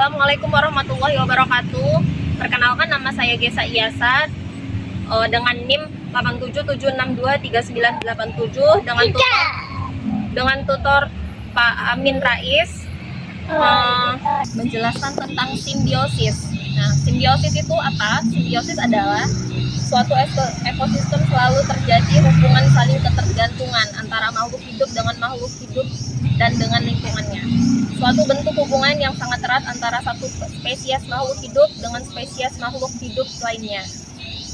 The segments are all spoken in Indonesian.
Assalamualaikum warahmatullahi wabarakatuh. Perkenalkan, nama saya Gesa Iyasat dengan NIM 87762397 dengan tutor Pak Amin Rais menjelaskan tentang simbiosis. Nah, simbiosis itu apa? Simbiosis adalah suatu ekosistem selalu terjadi hubungan saling ketergantungan antara makhluk hidup dengan makhluk hidup dan dengan lingkungannya. Suatu bentuk hubungan yang sangat erat antara satu spesies makhluk hidup dengan spesies makhluk hidup lainnya.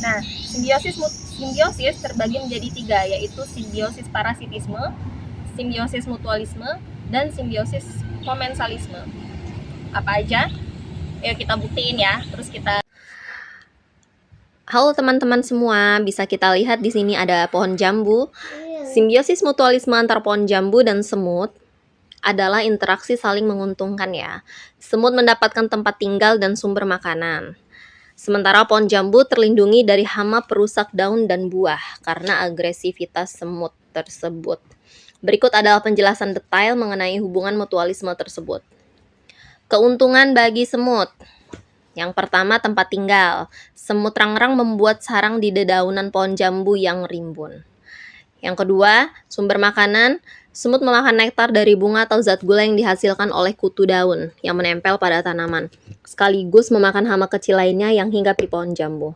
Nah, simbiosis terbagi menjadi 3, yaitu simbiosis parasitisme, simbiosis mutualisme, dan simbiosis komensalisme. Apa aja? Ayo kita buktiin ya. Halo teman-teman semua, bisa kita lihat di sini ada pohon jambu. Simbiosis mutualisme antar pohon jambu dan semut adalah interaksi saling menguntungkan ya. Semut mendapatkan tempat tinggal dan sumber makanan. Sementara pohon jambu terlindungi dari hama perusak daun dan buah karena agresivitas semut tersebut. Berikut adalah penjelasan detail mengenai hubungan mutualisme tersebut. Keuntungan bagi semut. Yang pertama, tempat tinggal. Semut rangrang membuat sarang di dedaunan pohon jambu yang rimbun. Yang kedua, sumber makanan. Semut memakan nektar dari bunga atau zat gula yang dihasilkan oleh kutu daun yang menempel pada tanaman, sekaligus memakan hama kecil lainnya yang hinggap di pohon jambu.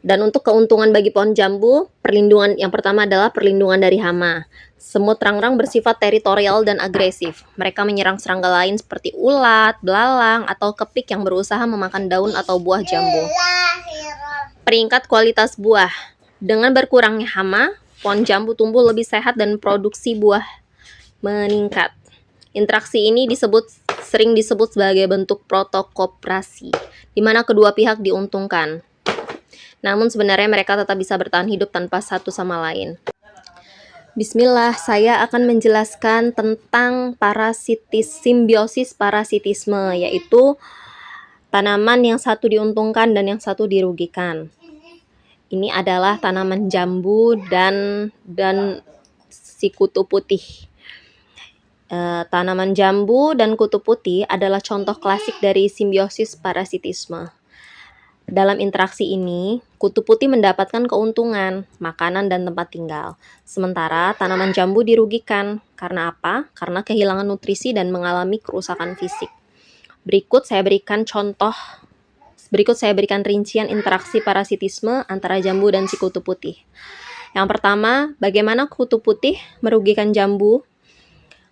Dan untuk keuntungan bagi pohon jambu, perlindungan yang pertama adalah perlindungan dari hama. Semut rangrang bersifat teritorial dan agresif. Mereka menyerang serangga lain seperti ulat, belalang, atau kepik yang berusaha memakan daun atau buah jambu. Peringkat kualitas buah. Dengan berkurangnya hama, pohon jambu tumbuh lebih sehat dan produksi buah meningkat. Interaksi ini sering disebut sebagai bentuk protokoperasi, di mana kedua pihak diuntungkan. Namun sebenarnya mereka tetap bisa bertahan hidup tanpa satu sama lain. Bismillah, saya akan menjelaskan tentang simbiosis parasitisme, yaitu tanaman yang satu diuntungkan dan yang satu dirugikan. Ini adalah tanaman jambu dan si kutu putih. Tanaman jambu dan kutu putih adalah contoh klasik dari simbiosis parasitisme. Dalam interaksi ini, kutu putih mendapatkan keuntungan, makanan, dan tempat tinggal. Sementara tanaman jambu dirugikan. Karena apa? Karena kehilangan nutrisi dan mengalami kerusakan fisik. Berikut saya berikan rincian interaksi parasitisme antara jambu dan si kutu putih. Yang pertama, bagaimana kutu putih merugikan jambu?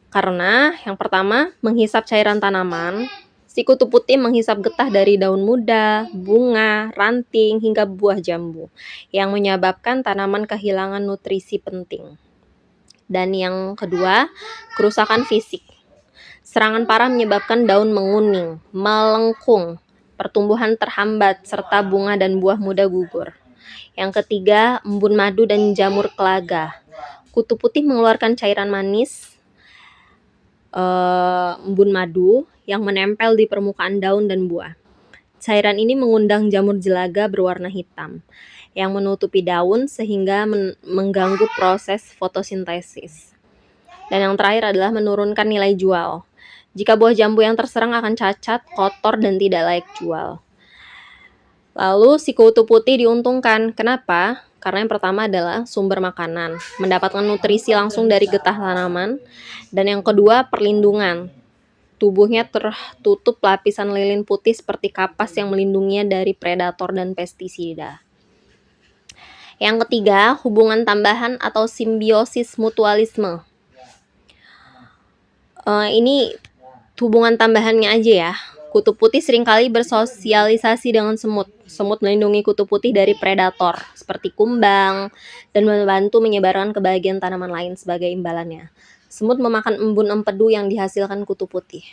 Karena yang pertama, menghisap cairan tanaman. Si kutu putih menghisap getah dari daun muda, bunga, ranting, hingga buah jambu, yang menyebabkan tanaman kehilangan nutrisi penting. Dan yang kedua, kerusakan fisik. Serangan parah menyebabkan daun menguning, melengkung, pertumbuhan terhambat, serta bunga dan buah muda gugur. Yang ketiga, embun madu dan jamur kelaga. Kutu putih mengeluarkan cairan manis, embun madu, yang menempel di permukaan daun dan buah. Cairan ini mengundang jamur jelaga berwarna hitam yang menutupi daun sehingga mengganggu proses fotosintesis. Dan yang terakhir adalah menurunkan nilai jual. Jika buah jambu yang terserang akan cacat, kotor, dan tidak layak jual. Lalu si kutu putih diuntungkan. Kenapa? Karena yang pertama adalah sumber makanan, mendapatkan nutrisi langsung dari getah tanaman. Dan yang kedua, perlindungan. Tubuhnya tertutup lapisan lilin putih seperti kapas yang melindunginya dari predator dan pestisida. Yang ketiga, hubungan tambahan atau simbiosis mutualisme. Ini hubungan tambahannya aja ya. Kutu putih seringkali bersosialisasi dengan semut. Semut melindungi kutu putih dari predator seperti kumbang dan membantu menyebarkan ke bagian tanaman lain sebagai imbalannya. Semut memakan embun empedu yang dihasilkan kutu putih.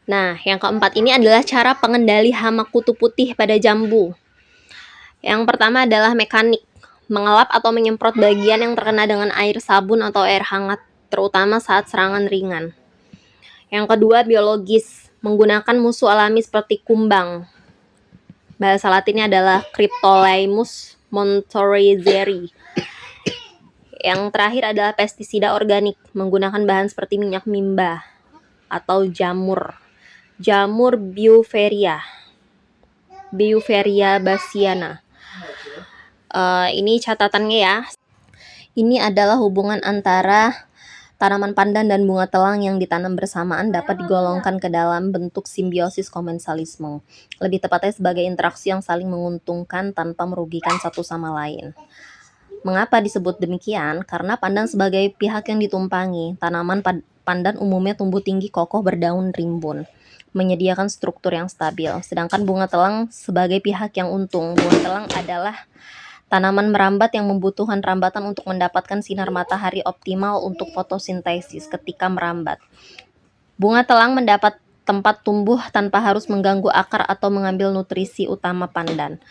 Nah, yang keempat ini adalah cara pengendali hama kutu putih pada jambu. Yang pertama adalah mekanik, mengelap atau menyemprot bagian yang terkena dengan air sabun atau air hangat, terutama saat serangan ringan. Yang kedua, biologis, menggunakan musuh alami seperti kumbang. Bahasa latinnya adalah Cryptolaemus montorizeri. Yang terakhir adalah pestisida organik, menggunakan bahan seperti minyak mimba. atau jamur. Jamur Beauveria bassiana. Ini catatannya ya. Ini adalah hubungan antara tanaman pandan dan bunga telang yang ditanam bersamaan dapat digolongkan ke dalam bentuk simbiosis komensalisme. Lebih tepatnya sebagai interaksi yang saling menguntungkan tanpa merugikan satu sama lain. Mengapa disebut demikian? Karena pandan sebagai pihak yang ditumpangi. Tanaman pandan umumnya tumbuh tinggi, kokoh, berdaun rimbun, menyediakan struktur yang stabil. Sedangkan bunga telang sebagai pihak yang untung. Bunga telang adalah tanaman merambat yang membutuhkan rambatan untuk mendapatkan sinar matahari optimal untuk fotosintesis ketika merambat. Bunga telang mendapat tempat tumbuh tanpa harus mengganggu akar atau mengambil nutrisi utama pandan.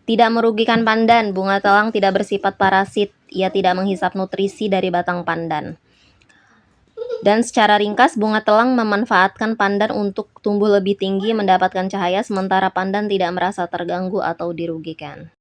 Tidak merugikan pandan, bunga telang tidak bersifat parasit, ia tidak menghisap nutrisi dari batang pandan. Dan secara ringkas, bunga telang memanfaatkan pandan untuk tumbuh lebih tinggi, mendapatkan cahaya, sementara pandan tidak merasa terganggu atau dirugikan.